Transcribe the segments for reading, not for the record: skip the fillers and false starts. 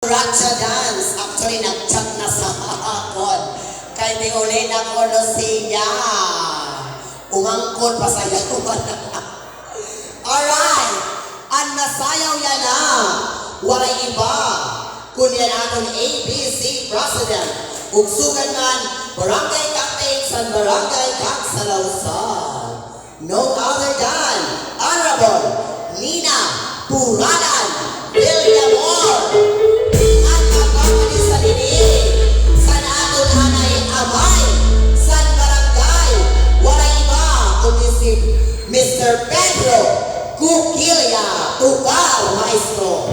Racha dance, actually nag-chat na sa akon. Kay di uli na ko no siya. Umangkot pa sa yawan. Alright, ang nasayaw yan na. Wala iba. Kunya natin ABC President. Ugsugan man, Barangay Captain sa Barangay Kaksalawsan. No other than Honorable Nina Puranan Villamor. Mr. Pedro Cuquilla, Tucal, Maestro.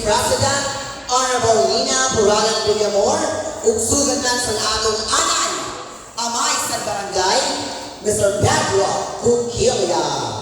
President, Honorable Nina Puranan Villamor, ugsugan man sa atong anay, amay sa barangay, Mr. Pedro Cuquilla.